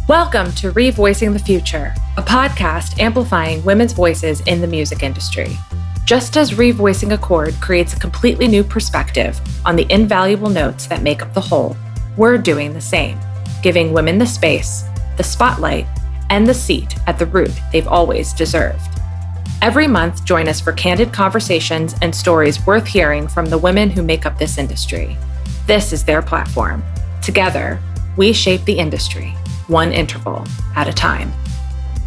Welcome to Revoicing the Future, a podcast amplifying women's voices in the music industry. Just as revoicing a chord creates a completely new perspective on the invaluable notes that make up the whole, we're doing the same, giving women the space, the spotlight, and the seat at the root they've always deserved. Every month, join us for candid conversations and stories worth hearing from the women who make up this industry. This is their platform. Together, we shape the industry, one interval at a time.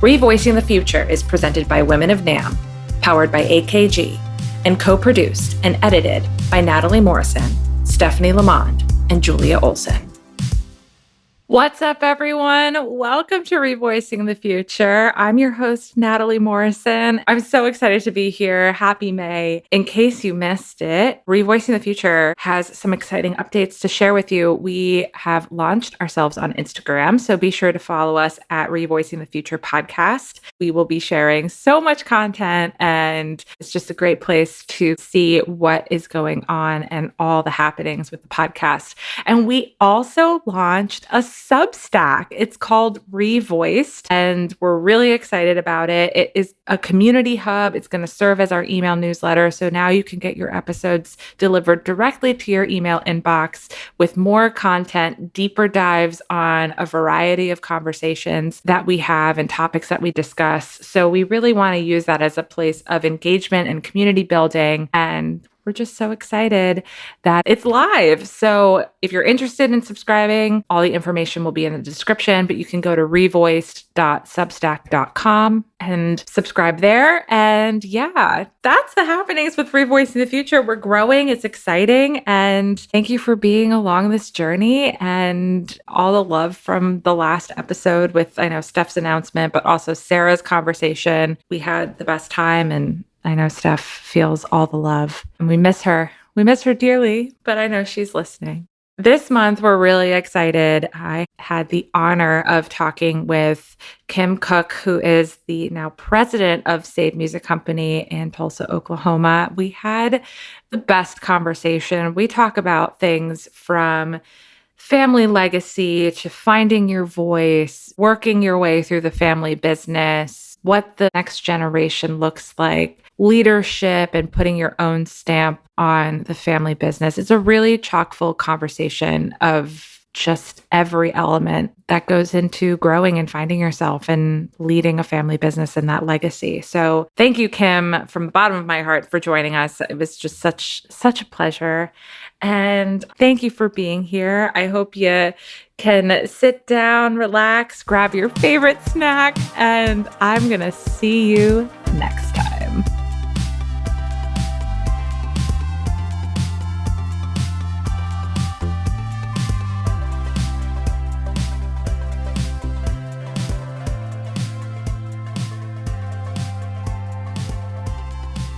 Revoicing the Future is presented by Women of NAMM, powered by AKG, and co-produced and edited by Natalie Morrison, Stephanie Lamond, and Julia Olson. What's up, everyone? Welcome to Revoicing the Future. I'm your host, Natalie Morrison. I'm so excited to be here. Happy May. In case you missed it, Revoicing the Future has some exciting updates to share with you. We have launched ourselves on Instagram, so be sure to follow us at Revoicing the Future Podcast. We will be sharing so much content, and it's just a great place to see what is going on and all the happenings with the podcast. And we also launched a Substack. It's called Revoiced, and we're really excited about it. It is a community hub. It's going to serve as our email newsletter. So now you can get your episodes delivered directly to your email inbox with more content, deeper dives on a variety of conversations that we have and topics that we discuss. So we really want to use that as a place of engagement and community building. And we're just so excited that it's live. So if you're interested in subscribing, all the information will be in the description, but you can go to revoiced.substack.com and subscribe there. And yeah, that's the happenings with Revoicing the Future. We're growing. It's exciting. And thank you for being along this journey and all the love from the last episode with, I know, Steph's announcement, but also Sarah's conversation. We had the best time, and I know Steph feels all the love, and we miss her. We miss her dearly, but I know she's listening. This month, we're really excited. I had the honor of talking with Kim Koch, who is the now president of Saied Music Company in Tulsa, Oklahoma. We had the best conversation. We talk about things from family legacy to finding your voice, working your way through the family business, what the next generation looks like, leadership, and putting your own stamp on the family business. It's a really chock-full conversation of just every element that goes into growing and finding yourself and leading a family business and that legacy. So thank you, Kim, from the bottom of my heart for joining us. It was just such a pleasure. And thank you for being here. I hope you can sit down, relax, grab your favorite snack, and I'm going to see you next time.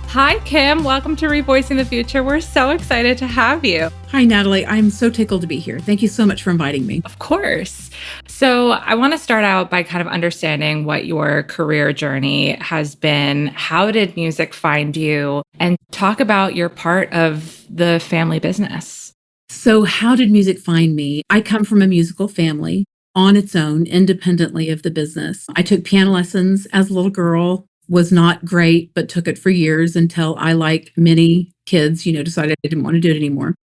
Hi, Kim. Welcome to Revoicing the Future. We're so excited to have you. Hi, Natalie. I'm so tickled to be here. Thank you so much for inviting me. Of course. So I want to start out by kind of understanding what your career journey has been. How did music find you? And talk about your part of the family business. So how did music find me? I come from a musical family on its own, independently of the business. I took piano lessons as a little girl. Was not great, but took it for years until I, like many kids, decided I didn't want to do it anymore.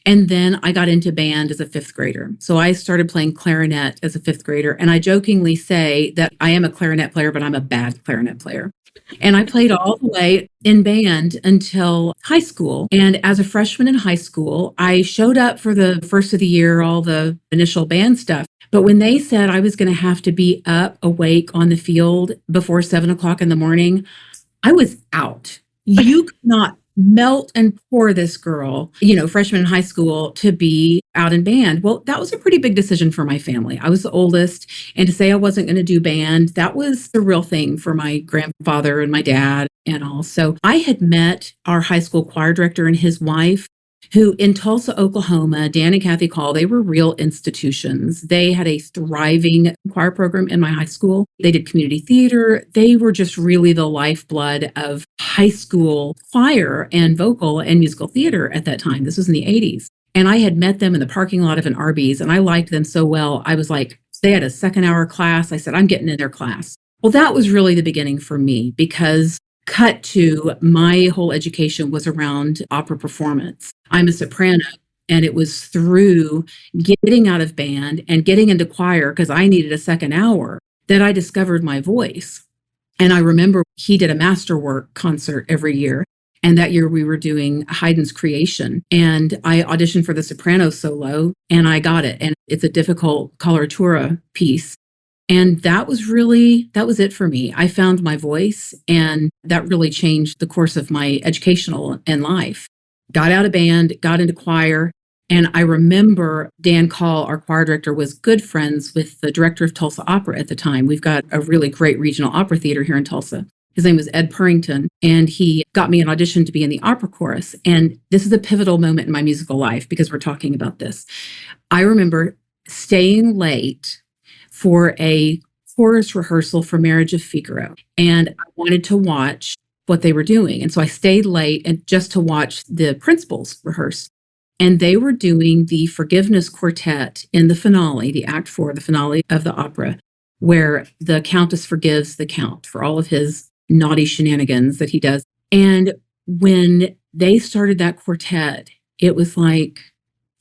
And then I got into band as a fifth grader. So I started playing clarinet as a fifth grader. And I jokingly say that I am a clarinet player, but I'm a bad clarinet player. And I played all the way in band until high school. And as a freshman in high school, I showed up for the first of the year, all the initial band stuff. But when they said I was going to have to be up, awake on the field before 7:00 in the morning, I was out. You could not melt and pour this girl, freshman in high school, to be out in band. Well, that was a pretty big decision for my family. I was the oldest, and to say I wasn't going to do band, that was the real thing for my grandfather and my dad and all. So I had met our high school choir director and his wife, who in Tulsa, Oklahoma, Dan and Kathy Call, they were real institutions. They had a thriving choir program in my high school. They did community theater. They were just really the lifeblood of high school choir and vocal and musical theater at that time. This was in the 80s. And I had met them in the parking lot of an Arby's, and I liked them so well. I was like, They had a second hour class. I said, I'm getting in their class. Well, that was really the beginning for me because cut to my whole education was around opera performance. I'm a soprano. And it was through getting out of band and getting into choir because I needed a second hour that I discovered my voice. And I remember he did a masterwork concert every year. And that year we were doing Haydn's Creation. And I auditioned for the soprano solo and I got it. And it's a difficult coloratura piece. And that was it for me. I found my voice and that really changed the course of my educational and life. Got out of band, got into choir. And I remember Dan Call, our choir director, was good friends with the director of Tulsa Opera at the time. We've got a really great regional opera theater here in Tulsa. His name was Ed Purrington, and he got me an audition to be in the opera chorus. And this is a pivotal moment in my musical life because we're talking about this. I remember staying late for a chorus rehearsal for Marriage of Figaro, and I wanted to watch what they were doing. And so I stayed late and just to watch the principals rehearse. And they were doing the Forgiveness Quartet in the finale, the Act 4, the finale of the opera, where the Countess forgives the Count for all of his naughty shenanigans that he does. And when they started that quartet, it was like,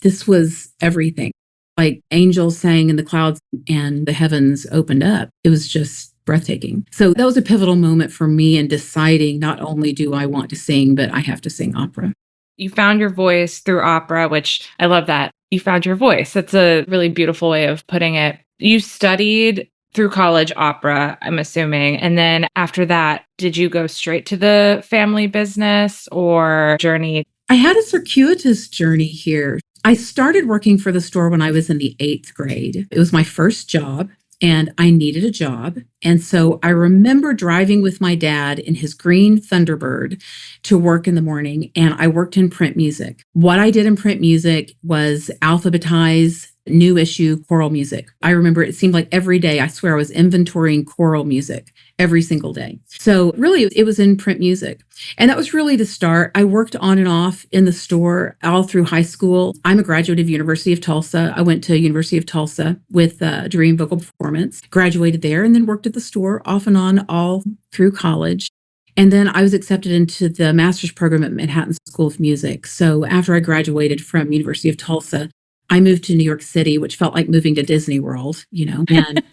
this was everything. Like angels sang in the clouds and the heavens opened up. It was just breathtaking. So that was a pivotal moment for me in deciding not only do I want to sing, but I have to sing opera. You found your voice through opera, which I love that. You found your voice. That's a really beautiful way of putting it. You studied through college opera, I'm assuming. And then after that, did you go straight to the family business or journey? I had a circuitous journey here. I started working for the store when I was in the 8th grade. It was my first job. And I needed a job. And so I remember driving with my dad in his green Thunderbird to work in the morning. And I worked in print music. What I did in print music was alphabetize new issue choral music. I remember it seemed like every day, I swear I was inventorying choral music every single day. So really it was in print music. And that was really the start. I worked on and off in the store all through high school. I'm a graduate of University of Tulsa. I went to University of Tulsa with Dream Vocal Performance, graduated there, and then worked at the store off and on all through college. And then I was accepted into the master's program at Manhattan School of Music. So after I graduated from University of Tulsa, I moved to New York City, which felt like moving to Disney World, and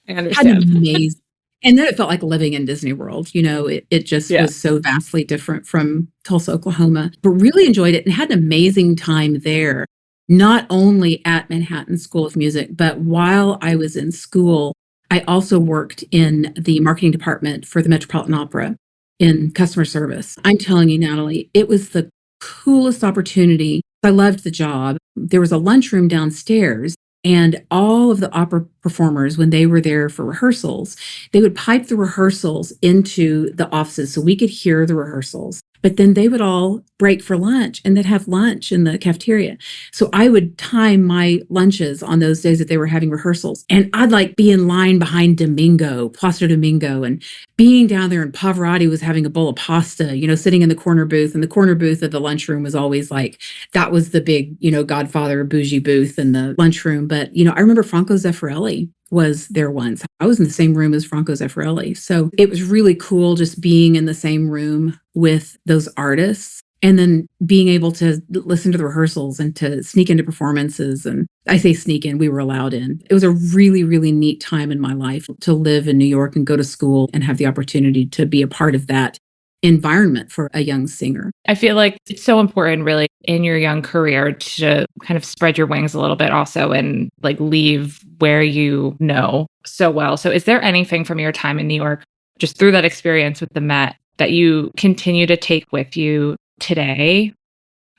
I understand. had an amazing. And then it felt like living in Disney World. It just was so vastly different from Tulsa, Oklahoma, but really enjoyed it and had an amazing time there, not only at Manhattan School of Music, but while I was in school, I also worked in the marketing department for the Metropolitan Opera in customer service. I'm telling you, Natalie, it was the coolest opportunity. I loved the job. There was a lunchroom downstairs, and all of the opera performers, when they were there for rehearsals, they would pipe the rehearsals into the offices so we could hear the rehearsals. But then they would all break for lunch and they'd have lunch in the cafeteria. So I would time my lunches on those days that they were having rehearsals. And I'd be in line behind Placido Domingo, and being down there, and Pavarotti was having a bowl of pasta, sitting in the corner booth. And the corner booth of the lunchroom was always that was the big, Godfather bougie booth in the lunchroom. But, I remember Franco Zeffirelli was there once. I was in the same room as Franco Zeffirelli. So it was really cool just being in the same room with those artists and then being able to listen to the rehearsals and to sneak into performances. And I say sneak in, we were allowed in. It was a really, really neat time in my life to live in New York and go to school and have the opportunity to be a part of that environment for a young singer. I feel like it's so important really in your young career to kind of spread your wings a little bit also and leave where you know so well. So is there anything from your time in New York, just through that experience with the Met, that you continue to take with you today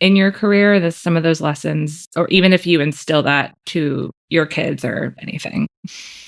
in your career? There's some of those lessons, or even if you instill that to your kids or anything.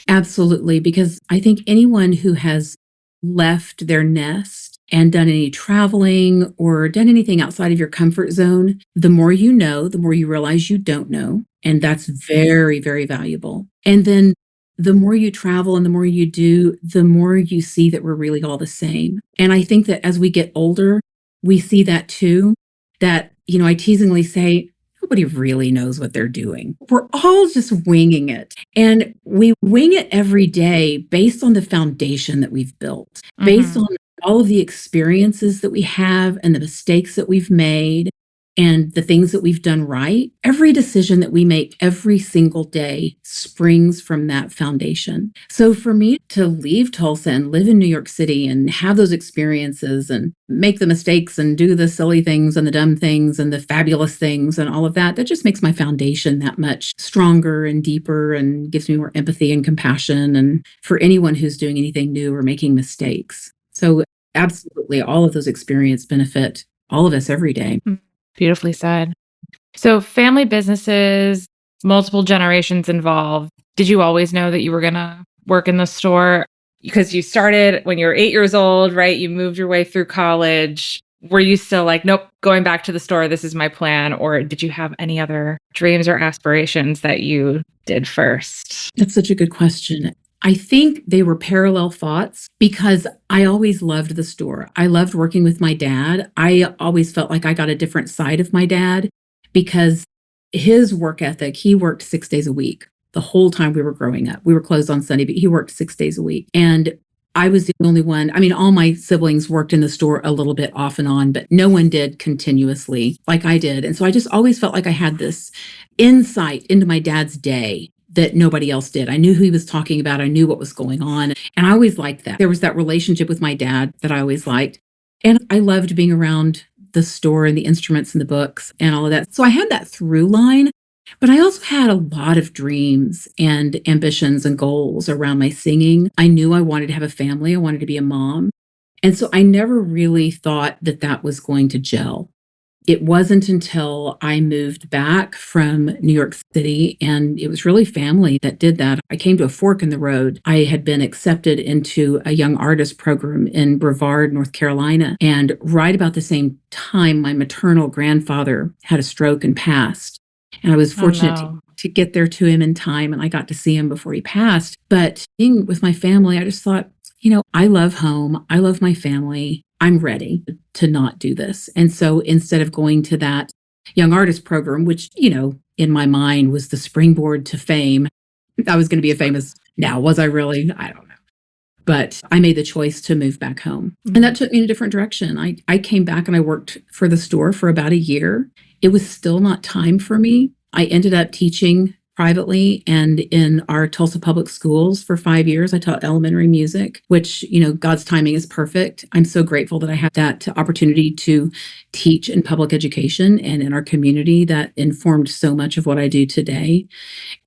Absolutely, because I think anyone who has left their nest and done any traveling or done anything outside of your comfort zone, the more you know, the more you realize you don't know. And that's very, very valuable. And then the more you travel and the more you do, the more you see that we're really all the same. And I think that as we get older, we see that too, that, I teasingly say, nobody really knows what they're doing. We're all just winging it. And we wing it every day based on the foundation that we've built, based on all of the experiences that we have and the mistakes that we've made and the things that we've done right. Every decision that we make every single day springs from that foundation. So for me to leave Tulsa and live in New York City and have those experiences and make the mistakes and do the silly things and the dumb things and the fabulous things and all of that, that just makes my foundation that much stronger and deeper and gives me more empathy and compassion and for anyone who's doing anything new or making mistakes. So absolutely, all of those experiences benefit all of us every day. Beautifully said. So family businesses, multiple generations involved. Did you always know that you were going to work in the store? Because you started when you were 8 years old, right? You moved your way through college. Were you still like, nope, going back to the store, this is my plan? Or did you have any other dreams or aspirations that you did first? That's such a good question. I think they were parallel thoughts because I always loved the store. I loved working with my dad. I always felt like I got a different side of my dad because his work ethic, he worked 6 days a week the whole time we were growing up. We were closed on Sunday, but he worked 6 days a week. And I was the only one. I mean, all my siblings worked in the store a little bit off and on, but no one did continuously like I did. And so I just always felt like I had this insight into my dad's day that nobody else did. I knew who he was talking about. I knew what was going on. And I always liked that. There was that relationship with my dad that I always liked. And I loved being around the store and the instruments and the books and all of that. So I had that through line, but I also had a lot of dreams and ambitions and goals around my singing. I knew I wanted to have a family. I wanted to be a mom. And so I never really thought that that was going to gel. It wasn't until I moved back from New York City, and it was really family that did that. I came to a fork in the road. I had been accepted into a young artist program in Brevard, North Carolina. And right about the same time, my maternal grandfather had a stroke and passed. And I was fortunate to get there to him in time, and I got to see him before he passed. But being with my family, I just thought, I love home. I love my family. I'm ready to not do this. And so instead of going to that young artist program, which, in my mind was the springboard to fame, I was going to be a famous. Now, was I really? I don't know. But I made the choice to move back home. And that took me in a different direction. I came back and I worked for the store for about a year. It was still not time for me. I ended up teaching privately and in our Tulsa public schools for 5 years. I taught elementary music, which, God's timing is perfect. I'm so grateful that I had that opportunity to teach in public education and in our community. That informed so much of what I do today.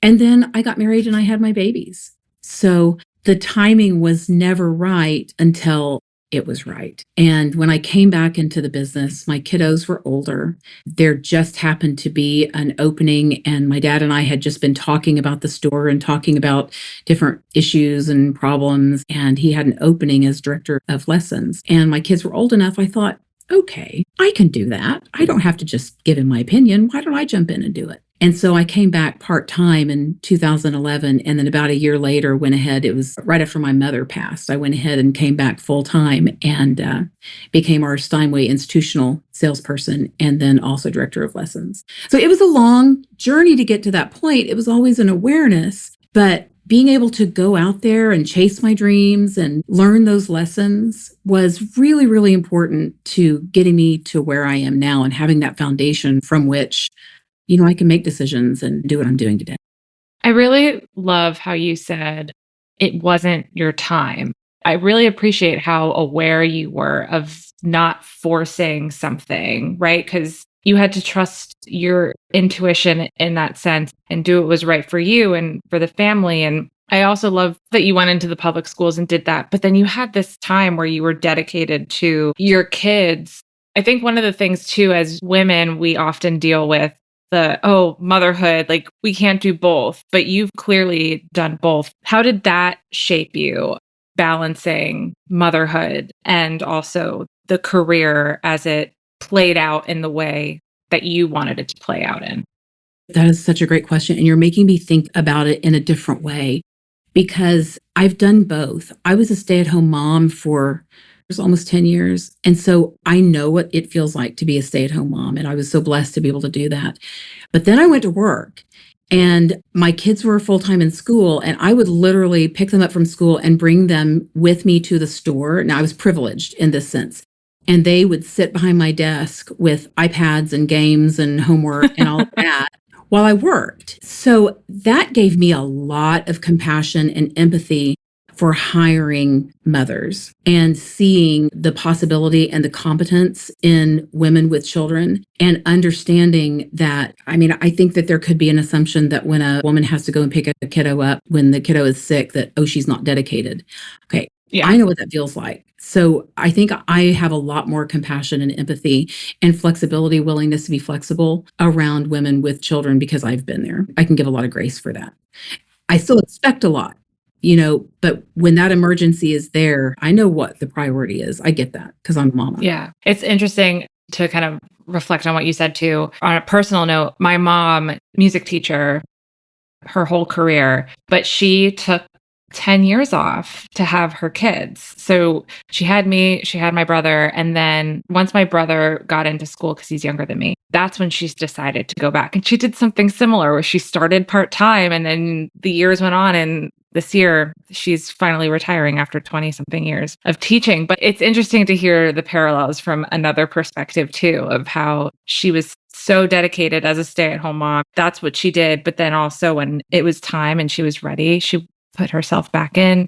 And then I got married and I had my babies. So the timing was never right until it was right. And when I came back into the business, my kiddos were older. There just happened to be an opening, and my dad and I had just been talking about the store and talking about different issues and problems. And he had an opening as director of lessons. And my kids were old enough, I thought, okay, I can do that. I don't have to just give him my opinion. Why don't I jump in and do it? And so I came back part-time in 2011, and then about a year later went ahead. It was right after my mother passed. I went ahead and came back full-time and became our Steinway institutional salesperson and then also director of lessons. So it was a long journey to get to that point. It was always an awareness, but being able to go out there and chase my dreams and learn those lessons was really, really important to getting me to where I am now and having that foundation from which I can make decisions and do what I'm doing today. I really love how you said it wasn't your time. I really appreciate how aware you were of not forcing something, right? Because you had to trust your intuition in that sense and do what was right for you and for the family. And I also love that you went into the public schools and did that. But then you had this time where you were dedicated to your kids. I think one of the things too, as women, we often deal with motherhood, like we can't do both, but you've clearly done both. How did that shape you, balancing motherhood and also the career as it played out in the way that you wanted it to play out in? That is such a great question. And you're making me think about it in a different way because I've done both. I was a stay-at-home mom for was almost 10 years. And so I know what it feels like to be a stay-at-home mom. And I was so blessed to be able to do that. But then I went to work and my kids were full-time in school, and I would literally pick them up from school and bring them with me to the store. Now I was privileged in this sense. And they would sit behind my desk with iPads and games and homework and all of that while I worked. So that gave me a lot of compassion and empathy for hiring mothers and seeing the possibility and the competence in women with children and understanding that, I think that there could be an assumption that when a woman has to go and pick a kiddo up when the kiddo is sick, that, oh, she's not dedicated. Okay. Yeah. I know what that feels like. So I think I have a lot more compassion and empathy and flexibility, willingness to be flexible around women with children because I've been there. I can give a lot of grace for that. I still expect a lot, but when that emergency is there, I know what the priority is. I get that because I'm a mama. Yeah. It's interesting to kind of reflect on what you said too. On a personal note, my mom, music teacher, her whole career, but she took 10 years off to have her kids. So she had me, she had my brother. And then once my brother got into school, because he's younger than me, that's when she's decided to go back. And she did something similar where she started part-time and then the years went on. And this year, she's finally retiring after 20 something years of teaching. But it's interesting to hear the parallels from another perspective too, of how she was so dedicated as a stay-at-home mom. That's what she did. But then also when it was time and she was ready, she put herself back in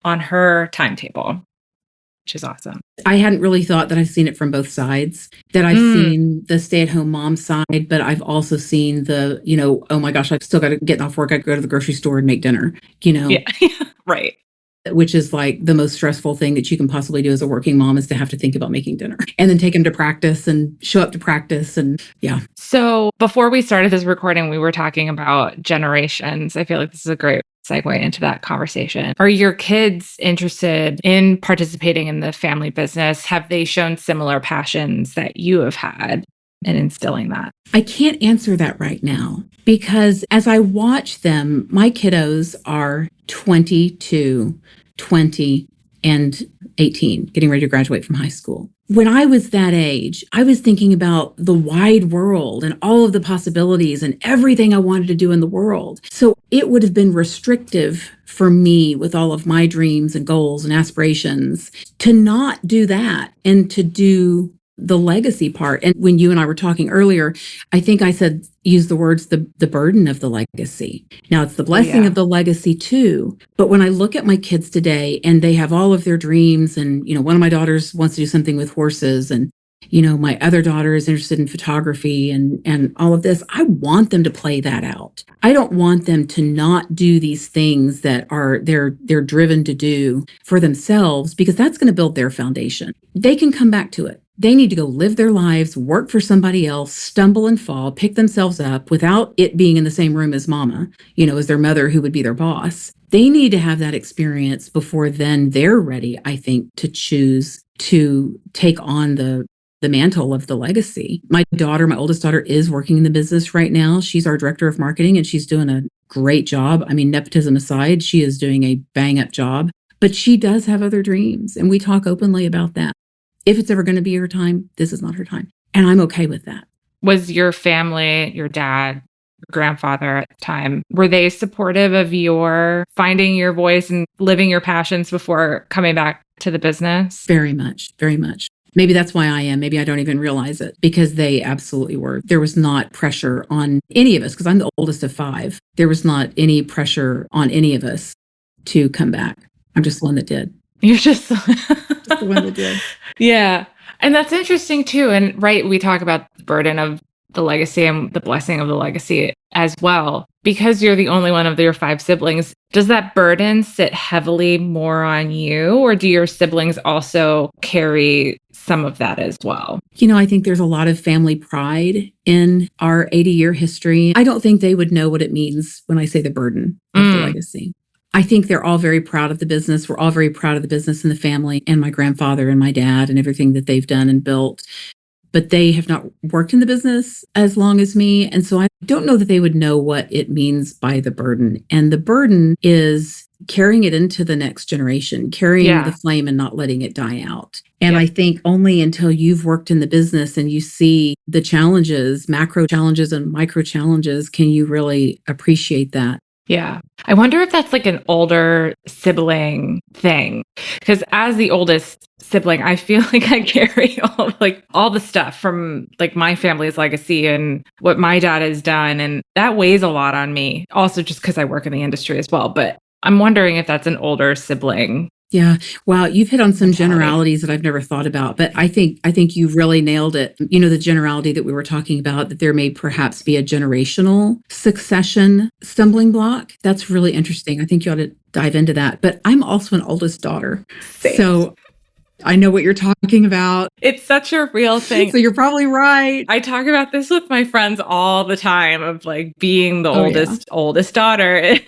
on her timetable, which is awesome. I hadn't really thought that I've seen it from both sides, that I've seen the stay-at-home mom side, but I've also seen the, oh my gosh, I've still got to get off work. I go to the grocery store and make dinner, Yeah, right. Which is like the most stressful thing that you can possibly do as a working mom is to have to think about making dinner and then take him to practice and show up to practice. And yeah. So before we started this recording, we were talking about generations. I feel like this is a great segue into that conversation. Are your kids interested in participating in the family business? Have they shown similar passions that you have had in instilling that? I can't answer that right now because as I watch them, my kiddos are 22, 20, and 18, getting ready to graduate from high school. When I was that age, I was thinking about the wide world and all of the possibilities and everything I wanted to do in the world. So it would have been restrictive for me with all of my dreams and goals and aspirations to not do that and to do the legacy part. And when you and I were talking earlier, I think I said, use the words, the burden of the legacy. Now it's the blessing of the legacy too. But when I look at my kids today and they have all of their dreams and, one of my daughters wants to do something with horses and, my other daughter is interested in photography and all of this, I want them to play that out. I don't want them to not do these things that they're driven to do for themselves because that's going to build their foundation. They can come back to it. They need to go live their lives, work for somebody else, stumble and fall, pick themselves up without it being in the same room as mama, as their mother who would be their boss. They need to have that experience before then they're ready, I think, to choose to take on the mantle of the legacy. My oldest daughter is working in the business right now. She's our director of marketing and she's doing a great job. Nepotism aside, she is doing a bang up job, but she does have other dreams and we talk openly about that. If it's ever going to be her time, this is not her time. And I'm okay with that. Was your family, your dad, your grandfather at the time, were they supportive of your finding your voice and living your passions before coming back to the business? Very much, very much. Maybe that's why I am. Maybe I don't even realize it because they absolutely were. There was not pressure on any of us because I'm the oldest of 5. There was not any pressure on any of us to come back. I'm just the one that did. You're just the one that did. Yeah. And that's interesting too. And right, we talk about the burden of the legacy and the blessing of the legacy as well. Because you're the only one of your 5 siblings, does that burden sit heavily more on you, or do your siblings also carry some of that as well? I think there's a lot of family pride in our 80-year history. I don't think they would know what it means when I say the burden of the legacy. I think they're all very proud of the business. We're all very proud of the business and the family and my grandfather and my dad and everything that they've done and built. But they have not worked in the business as long as me. And so I don't know that they would know what it means by the burden. And the burden is carrying it into the next generation, carrying the flame and not letting it die out. And I think only until you've worked in the business and you see the challenges, macro challenges and micro challenges, can you really appreciate that. Yeah. I wonder if that's like an older sibling thing. Because as the oldest sibling, I feel like I carry all the stuff from like my family's legacy and what my dad has done. And that weighs a lot on me. Also just because I work in the industry as well. But I'm wondering if that's an older sibling. Yeah. Wow. You've hit on some generalities that I've never thought about, but I think you really nailed it. You know, the generality that we were talking about, that there may perhaps be a generational succession stumbling block. That's really interesting. I think you ought to dive into that. But I'm also an oldest daughter. Same. So I know what you're talking about. It's such a real thing. So you're probably right. I talk about this with my friends all the time of like being the oldest daughter.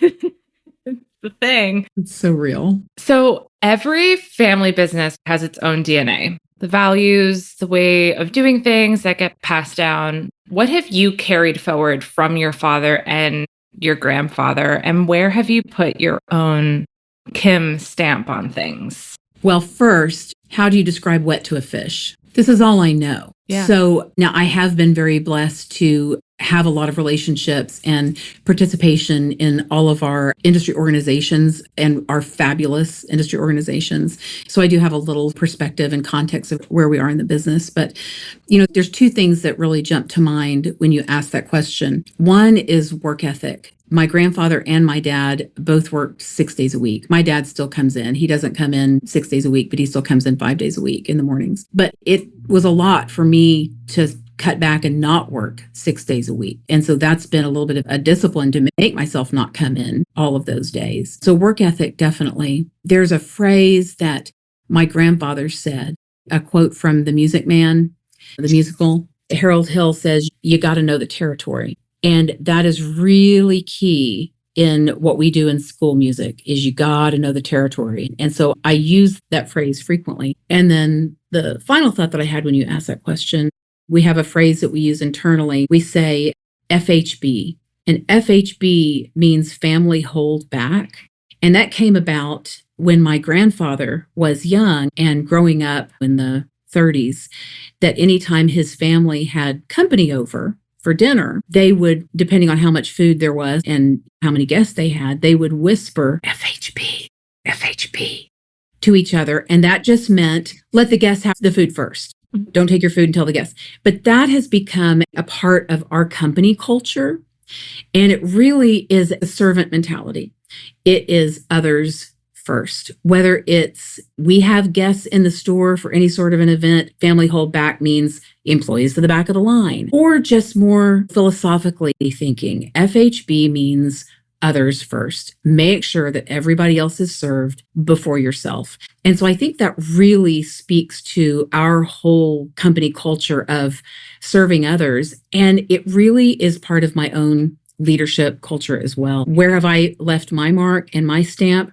The thing. It's so real. So every family business has its own DNA, the values, the way of doing things that get passed down. What have you carried forward from your father and your grandfather, and where have you put your own Kim stamp on things? Well, first, how do you describe wet to a fish? This is all I know. Yeah. So now I have been very blessed to have a lot of relationships and participation in all of our industry organizations and our fabulous industry organizations. So I do have a little perspective and context of where we are in the business. But, you know, there's two things that really jump to mind when you ask that question. One is work ethic. My grandfather and my dad both worked 6 days a week. My dad still comes in. He doesn't come in 6 days a week, but he still comes in 5 days a week in the mornings. But it was a lot for me to cut back and not work 6 days a week. And so that's been a little bit of a discipline to make myself not come in all of those days. So work ethic, definitely. There's a phrase that my grandfather said, a quote from The Music Man, the musical. Harold Hill says, "You got to know the territory." And that is really key in what we do in school music, is you got to know the territory. And so I use that phrase frequently. And then the final thought that I had when you asked that question, we have a phrase that we use internally. We say FHB, and FHB means family hold back. And that came about when my grandfather was young and growing up in the 30s, that anytime his family had company over for dinner, they would, depending on how much food there was and how many guests they had, they would whisper FHB, FHB to each other. And that just meant let the guests have the food first. Don't take your food until the guests. But that has become a part of our company culture. And it really is a servant mentality. It is others first. Whether it's we have guests in the store for any sort of an event, family hold back means employees to the back of the line, or just more philosophically thinking, FHB means others first. Make sure that everybody else is served before yourself. And so I think that really speaks to our whole company culture of serving others. And it really is part of my own leadership culture as well. Where have I left my mark and my stamp?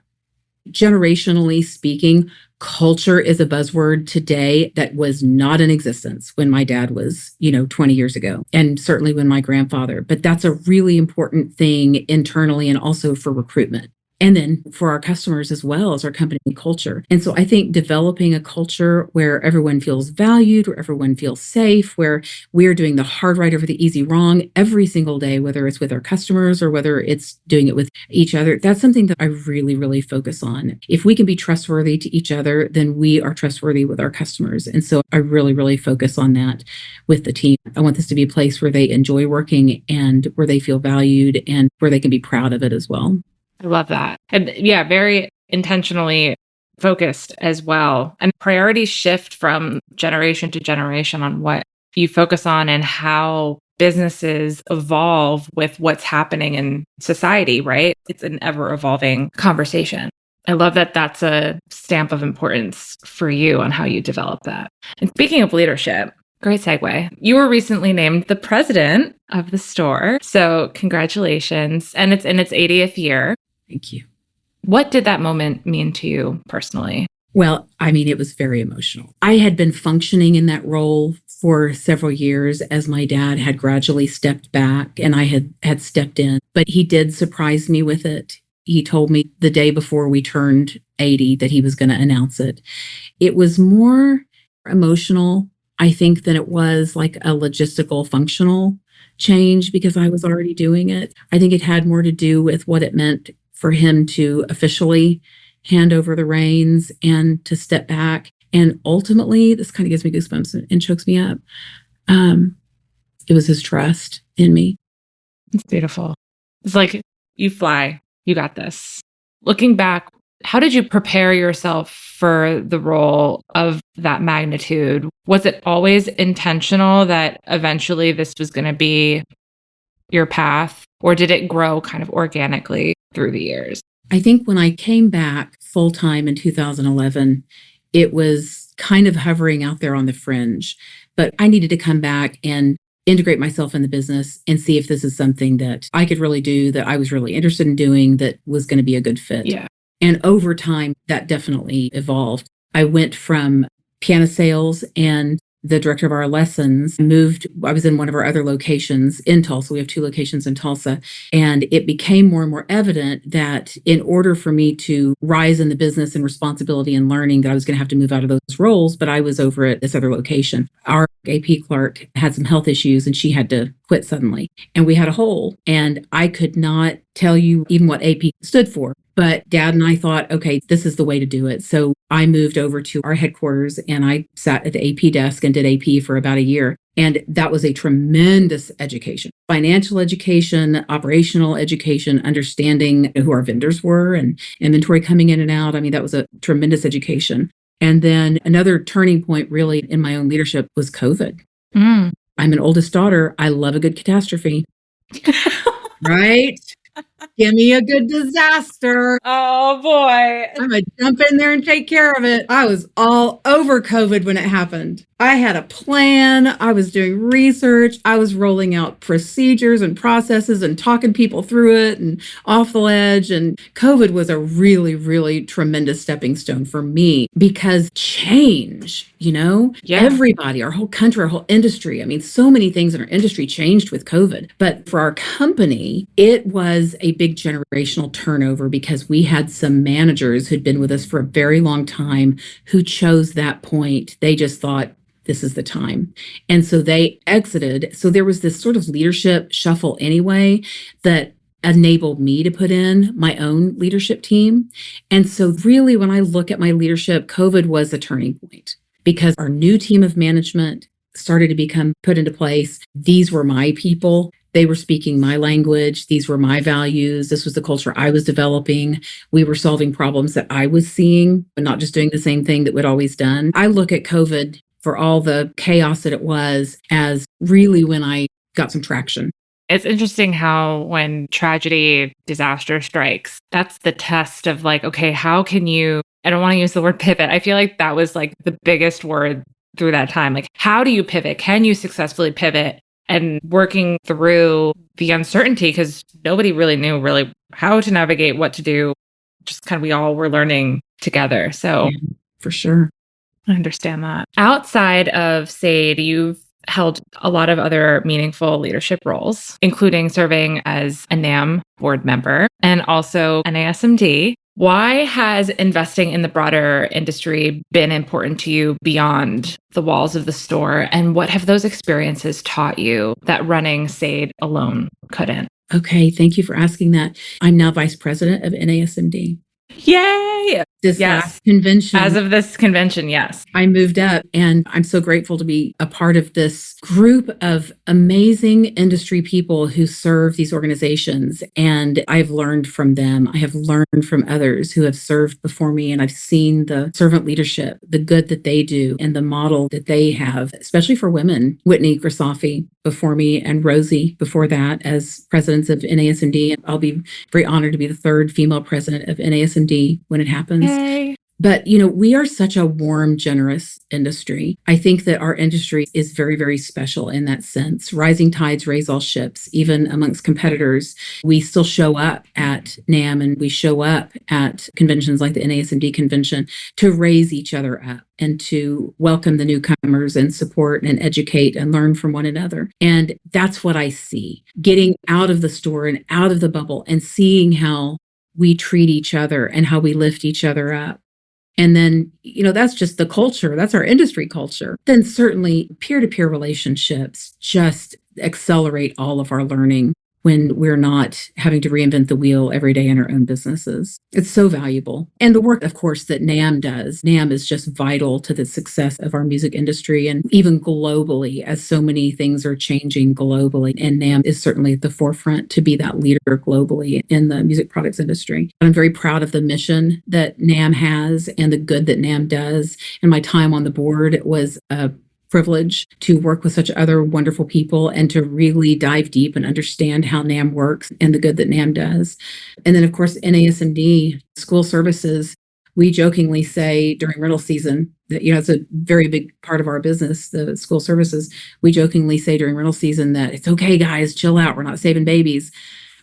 Generationally speaking, culture is a buzzword today that was not in existence when my dad was, 20 years ago, and certainly when my grandfather. But that's a really important thing internally and also for recruitment. And then for our customers as well as our company culture. And so I think developing a culture where everyone feels valued, where everyone feels safe, where we're doing the hard right over the easy wrong every single day, whether it's with our customers or whether it's doing it with each other, that's something that I really, really focus on. If we can be trustworthy to each other, then we are trustworthy with our customers. And so I really, really focus on that with the team. I want this to be a place where they enjoy working and where they feel valued and where they can be proud of it as well. I love that. And yeah, very intentionally focused as well. And priorities shift from generation to generation on what you focus on and how businesses evolve with what's happening in society, right? It's an ever evolving conversation. I love that that's a stamp of importance for you on how you develop that. And speaking of leadership, great segue. You were recently named the president of the store. So congratulations. And it's in its 80th year. Thank you. What did that moment mean to you personally? Well, it was very emotional. I had been functioning in that role for several years as my dad had gradually stepped back and I had stepped in, but he did surprise me with it. He told me the day before we turned 80 that he was going to announce it. It was more emotional, I think, than it was like a logistical, functional change because I was already doing it. I think it had more to do with what it meant for him to officially hand over the reins and to step back. And ultimately, this kind of gives me goosebumps and chokes me up. It was his trust in me. It's beautiful. It's like, you fly, you got this. Looking back, how did you prepare yourself for the role of that magnitude? Was it always intentional that eventually this was going to be your path, or did it grow kind of organically through the years? I think when I came back full time in 2011, it was kind of hovering out there on the fringe, but I needed to come back and integrate myself in the business and see if this is something that I could really do, that I was really interested in doing, that was going to be a good fit. Yeah. And over time, that definitely evolved. I went from piano sales and the director of our lessons I was in one of our other locations in Tulsa. We have 2 locations in Tulsa. And it became more and more evident that in order for me to rise in the business and responsibility and learning, that I was going to have to move out of those roles. But I was over at this other location. Our AP clerk had some health issues and she had to quit suddenly. And we had a hole. And I could not tell you even what AP stood for. But Dad and I thought, okay, this is the way to do it. So I moved over to our headquarters and I sat at the AP desk and did AP for about a year. And that was a tremendous education, financial education, operational education, understanding who our vendors were and inventory coming in and out. I mean, that was a tremendous education. And then another turning point really in my own leadership was COVID. I'm an oldest daughter. I love a good catastrophe. Right? Give me a good disaster. Oh boy. I'm going to jump in there and take care of it. I was all over COVID when it happened. I had a plan. I was doing research. I was rolling out procedures and processes and talking people through it and off the ledge. And COVID was a really, really tremendous stepping stone for me because change, everybody, our whole country, our whole industry. I mean, so many things in our industry changed with COVID. But for our company, it was a big generational turnover because we had some managers who'd been with us for a very long time who chose that point. They just thought, this is the time. And so they exited. So there was this sort of leadership shuffle anyway that enabled me to put in my own leadership team. And so really, when I look at my leadership, COVID was a turning point because our new team of management started to become put into place. These were my people. They were speaking my language. These were my values. This was the culture I was developing. We were solving problems that I was seeing, but not just doing the same thing that we'd always done. I look at COVID, for all the chaos that it was, as really when I got some traction. It's interesting how when tragedy, disaster strikes, that's the test of like, okay, how can you, I don't want to use the word pivot. I feel like that was like the biggest word through that time. Like, how do you pivot? Can you successfully pivot? And working through the uncertainty, because nobody really knew really how to navigate, what to do. Just kind of, we all were learning together. So yeah, for sure. I understand that. Outside of Saied, you've held a lot of other meaningful leadership roles, including serving as a NAM board member and also NASMD. Why has investing in the broader industry been important to you beyond the walls of the store? And what have those experiences taught you that running Saied alone couldn't? Okay, thank you for asking that. I'm now vice president of NASMD. Yay! This last convention. As of this convention, yes. I moved up and I'm so grateful to be a part of this group of amazing industry people who serve these organizations. And I've learned from them. I have learned from others who have served before me. And I've seen the servant leadership, the good that they do and the model that they have, especially for women. Whitney Grisafi before me and Rosie before that as presidents of NASMD. And I'll be very honored to be the 3rd female president of NASMD when it happens. Yay. But, we are such a warm, generous industry. I think that our industry is very, very special in that sense. Rising tides raise all ships. Even amongst competitors, we still show up at NAM and we show up at conventions like the NASMD convention to raise each other up and to welcome the newcomers and support and educate and learn from one another. And that's what I see. Getting out of the store and out of the bubble and seeing how we treat each other and how we lift each other up. And then, that's just the culture. That's our industry culture. Then certainly peer-to-peer relationships just accelerate all of our learning when we're not having to reinvent the wheel every day in our own businesses. It's so valuable. And the work, of course, that NAM does. NAM is just vital to the success of our music industry and even globally, as so many things are changing globally. And NAM is certainly at the forefront to be that leader globally in the music products industry. I'm very proud of the mission that NAM has and the good that NAM does. And my time on the board was a privilege to work with such other wonderful people and to really dive deep and understand how NAM works and the good that NAM does. And then, of course, NASMD, school services, we jokingly say during rental season that, it's a very big part of our business, the school services. We jokingly say during rental season that it's okay, guys, chill out. We're not saving babies.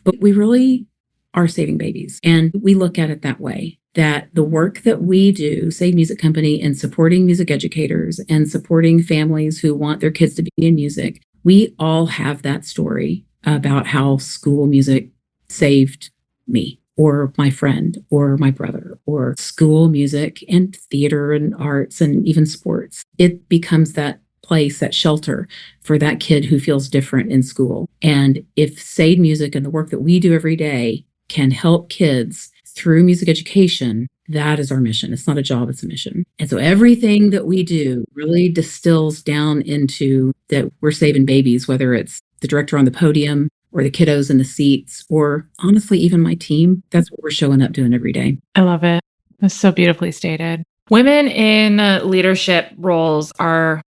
But we really are saving babies. And we look at it that way, that the work that we do, Saied Music Company, in supporting music educators and supporting families who want their kids to be in music, we all have that story about how school music saved me or my friend or my brother, or school music and theater and arts and even sports. It becomes that place, that shelter for that kid who feels different in school. And if Saied Music and the work that we do every day can help kids through music education, that is our mission. It's not a job, it's a mission. And so everything that we do really distills down into that we're saving babies, whether it's the director on the podium or the kiddos in the seats, or honestly, even my team. That's what we're showing up doing every day. I love it. That's so beautifully stated. Women in leadership roles are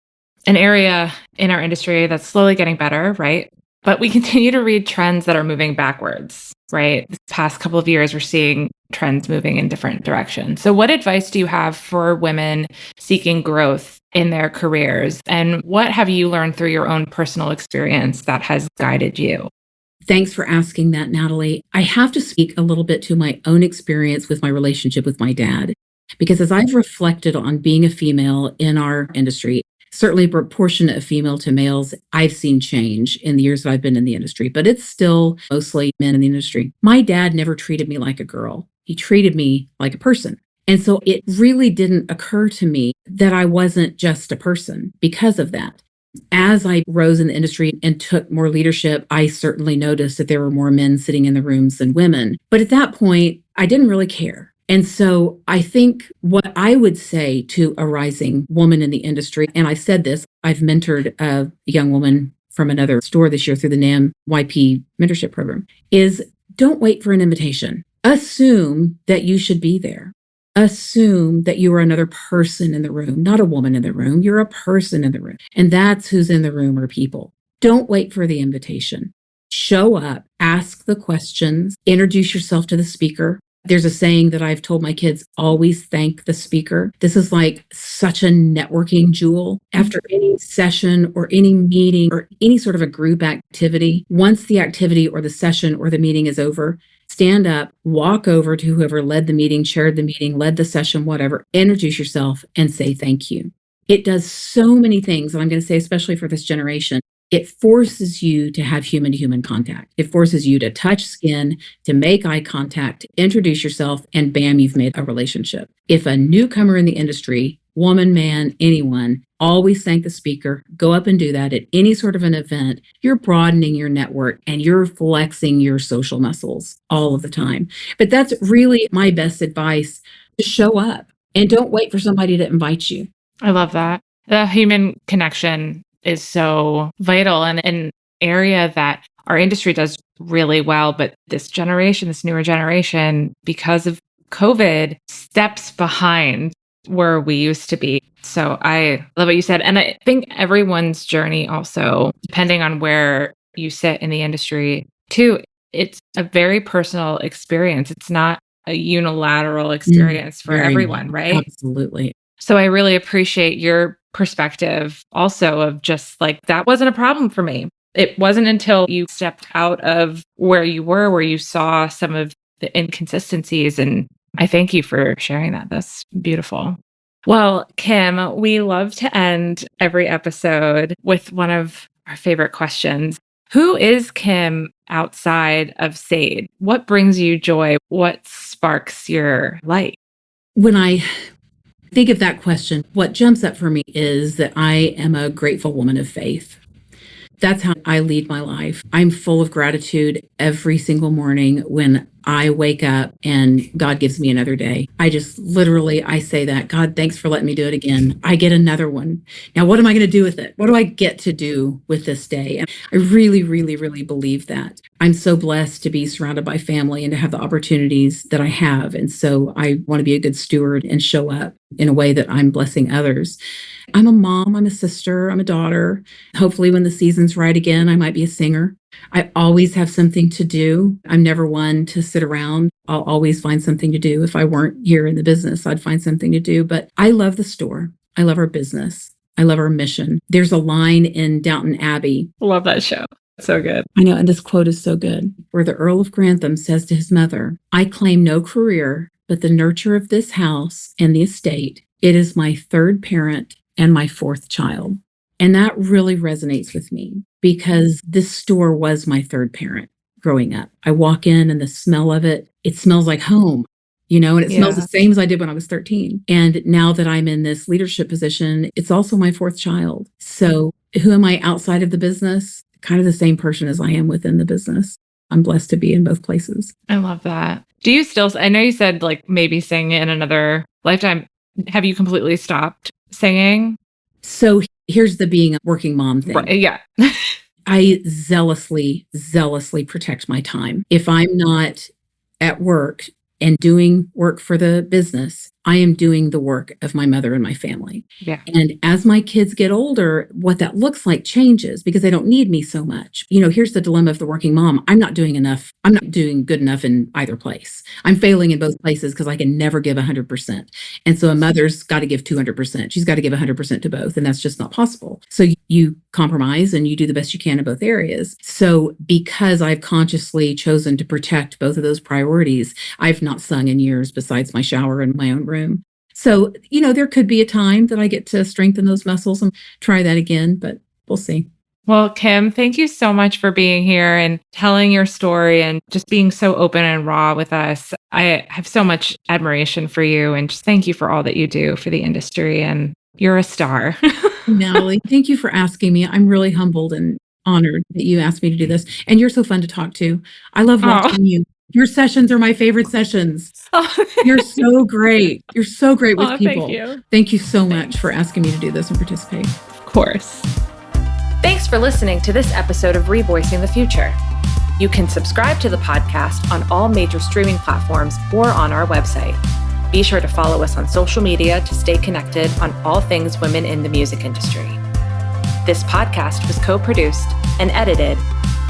an area in our industry that's slowly getting better, right? But we continue to read trends that are moving backwards, right? This past couple of years, we're seeing trends moving in different directions. So what advice do you have for women seeking growth in their careers? And what have you learned through your own personal experience that has guided you? Thanks for asking that, Natalie. I have to speak a little bit to my own experience with my relationship with my dad, because as I've reflected on being a female in our industry, certainly proportionate of female to males, I've seen change in the years that I've been in the industry, but it's still mostly men in the industry. My dad never treated me like a girl. He treated me like a person. And so it really didn't occur to me that I wasn't just a person because of that. As I rose in the industry and took more leadership, I certainly noticed that there were more men sitting in the rooms than women. But at that point, I didn't really care. And so I think what I would say to a rising woman in the industry, and I said this, I've mentored a young woman from another store this year through the NAM YP mentorship program, is don't wait for an invitation. Assume that you should be there. Assume that you are another person in the room, not a woman in the room. You're a person in the room. And that's who's in the room are people. Don't wait for the invitation. Show up, ask the questions, introduce yourself to the speaker. There's a saying that I've told my kids, always thank the speaker. This is like such a networking jewel. After any session or any meeting or any sort of a group activity, once the activity or the session or the meeting is over, stand up, walk over to whoever led the meeting, chaired the meeting, led the session, whatever, introduce yourself and say thank you. It does so many things, and I'm going to say especially for this generation, it forces you to have human-to-human contact. It forces you to touch skin, to make eye contact, to introduce yourself, and bam, you've made a relationship. If a newcomer in the industry, woman, man, anyone, always thank the speaker, go up and do that at any sort of an event, you're broadening your network and you're flexing your social muscles all of the time. But that's really my best advice, to show up and don't wait for somebody to invite you. I love that. The human connection is so vital and an area that our industry does really well. But this generation, this newer generation, because of COVID, steps behind where we used to be. So I love what you said. And I think everyone's journey also, depending on where you sit in the industry too, it's a very personal experience. It's not a unilateral experience for everyone, right? Absolutely. So I really appreciate your perspective also of just like, that wasn't a problem for me. It wasn't until you stepped out of where you were, where you saw some of the inconsistencies. And I thank you for sharing that. That's beautiful. Well, Kim, we love to end every episode with one of our favorite questions. Who is Kim outside of Saied? What brings you joy? What sparks your light? When I think of that question, what jumps up for me is that I am a grateful woman of faith. That's how I lead my life. I'm full of gratitude every single morning when I wake up and God gives me another day. I just literally, I say that, God, thanks for letting me do it again. I get another one. Now, what am I going to do with it? What do I get to do with this day? And I really, really, really believe that. I'm so blessed to be surrounded by family and to have the opportunities that I have. And so I want to be a good steward and show up in a way that I'm blessing others. I'm a mom, I'm a sister, I'm a daughter. Hopefully when the season's right again, I might be a singer. I always have something to do. I'm never one to sit around. I'll always find something to do. If I weren't here in the business, I'd find something to do. But I love the store. I love our business. I love our mission. There's a line in Downton Abbey. Love that show. So good. I know, and this quote is so good, where the Earl of Grantham says to his mother, I claim no career, but the nurture of this house and the estate. It is my third parent and my fourth child. And that really resonates with me because this store was my third parent growing up. I walk in and the smell of it, it smells like home, and it smells the same as I did when I was 13. And now that I'm in this leadership position, it's also my fourth child. So who am I outside of the business? Kind of the same person as I am within the business. I'm blessed to be in both places. I love that. Do you still, I know you said like maybe sing in another lifetime. Have you completely stopped singing? So here's the being a working mom thing. Right, yeah. I zealously protect my time. If I'm not at work and doing work for the business, I am doing the work of my mother and my family. Yeah. And as my kids get older, what that looks like changes because they don't need me so much. Here's the dilemma of the working mom. I'm not doing enough. I'm not doing good enough in either place. I'm failing in both places because I can never give 100%. And so a mother's got to give 200%. She's got to give 100% to both. And that's just not possible. So you compromise and you do the best you can in both areas. So because I've consciously chosen to protect both of those priorities, I've not sung in years besides my shower and my own room. So, there could be a time that I get to strengthen those muscles and try that again, but we'll see. Well, Kim, thank you so much for being here and telling your story and just being so open and raw with us. I have so much admiration for you and just thank you for all that you do for the industry. And you're a star. Natalie, thank you for asking me. I'm really humbled and honored that you asked me to do this. And you're so fun to talk to. I love watching you. Your sessions are my favorite sessions. You're so great. You're so great with people. Thank you. Thank you so much for asking me to do this and participate. Of course. Thanks for listening to this episode of Revoicing the Future. You can subscribe to the podcast on all major streaming platforms or on our website. Be sure to follow us on social media to stay connected on all things women in the music industry. This podcast was co-produced and edited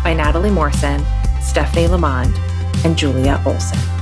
by Natalie Morrison, Stephanie Lamond, and Julia Olson.